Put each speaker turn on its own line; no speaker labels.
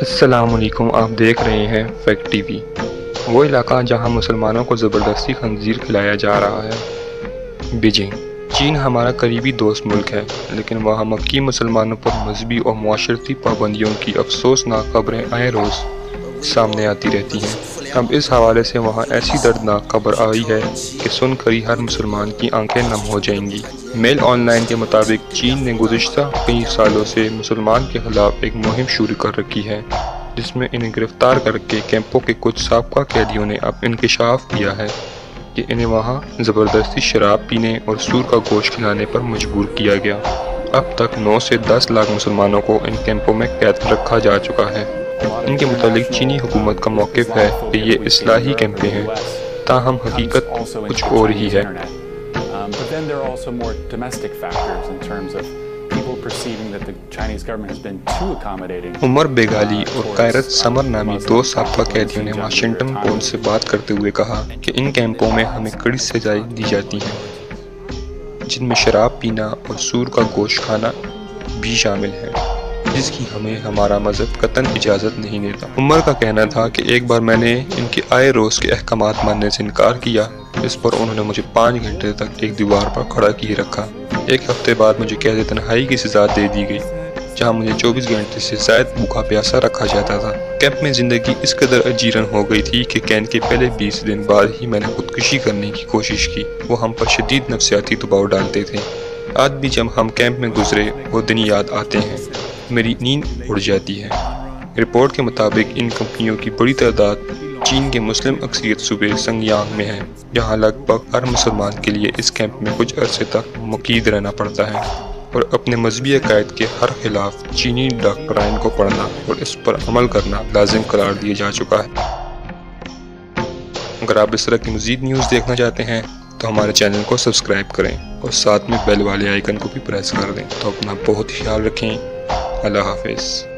السلام علیکم، آپ دیکھ رہے ہیں فیکٹ ٹی وی۔ وہ علاقہ جہاں مسلمانوں کو زبردستی خنزیر کھلایا جا رہا ہے۔ بیجنگ۔ چین ہمارا قریبی دوست ملک ہے، لیکن وہاں مکی مسلمانوں پر مذہبی اور معاشرتی پابندیوں کی افسوسناک خبریں آئے روز سامنے آتی رہتی ہیں۔ اب اس حوالے سے وہاں ایسی دردناک خبر آئی ہے کہ سن کر ہی ہر مسلمان کی آنکھیں نم ہو جائیں گی۔ میل آن لائن کے مطابق چین نے گزشتہ کئی سالوں سے مسلمان کے خلاف ایک مہم شروع کر رکھی ہے، جس میں انہیں گرفتار کر کے کیمپوں کے کچھ سابقہ قیدیوں نے اب انکشاف کیا ہے کہ انہیں وہاں زبردستی شراب پینے اور سور کا گوشت کھلانے پر مجبور کیا گیا۔ اب تک 9 سے 10 لاکھ مسلمانوں کو ان کیمپوں میں قید رکھا جا چکا ہے۔ ان کے متعلق چینی حکومت کا موقف ہے کہ یہ اصلاحی کیمپیں ہیں، تاہم حقیقت کچھ اور ہی ہے۔ عمر بیگالی اور قائرت سمر نامی 2 سابقہ قیدیوں نے واشنگٹن پوسٹ سے بات کرتے ہوئے کہا کہ ان کیمپوں میں ہمیں کڑی سزائیں دی جاتی ہیں، جن میں شراب پینا اور سور کا گوشت کھانا بھی شامل ہے، جس کی ہمیں ہمارا مذہب قطعاً اجازت نہیں دیتا۔ عمر کا کہنا تھا کہ ایک بار میں نے ان کے آئے روز کے احکامات ماننے سے انکار کیا، اس پر انہوں نے مجھے 5 گھنٹے تک ایک دیوار پر کھڑا کیے رکھا۔ ایک ہفتے بعد مجھے قید تنہائی کی سزا دے دی گئی، جہاں مجھے 24 گھنٹے سے زائد بھوکا پیاسا رکھا جاتا تھا۔ کیمپ میں زندگی اس قدر اجیرن ہو گئی تھی کہ قید کے پہلے 20 دن بعد ہی میں نے خودکشی کرنے کی کوشش کی۔ وہ ہم پر شدید نفسیاتی دباؤ ڈالتے تھے۔ آج بھی جب ہم کیمپ میں گزرے وہ دن یاد آتے ہیں، میری نیند اڑ جاتی ہے۔ رپورٹ کے مطابق ان کیمپوں کی بڑی تعداد چین کے مسلم اکثریت صوبے سنگیانگ میں ہے، جہاں لگ بھگ ہر مسلمان کے لیے اس کیمپ میں کچھ عرصے تک مقید رہنا پڑتا ہے اور اپنے مذہبی عقائد کے ہر خلاف چینی ڈاکٹرائن کو پڑھنا اور اس پر عمل کرنا لازم قرار دیا جا چکا ہے۔ اگر آپ اس طرح کی مزید نیوز دیکھنا چاہتے ہیں تو ہمارے چینل کو سبسکرائب کریں اور ساتھ میں بیل والے آئیکن کو بھی پریس کر دیں۔ تو اپنا بہت خیال رکھیں۔ اللہ حافظ۔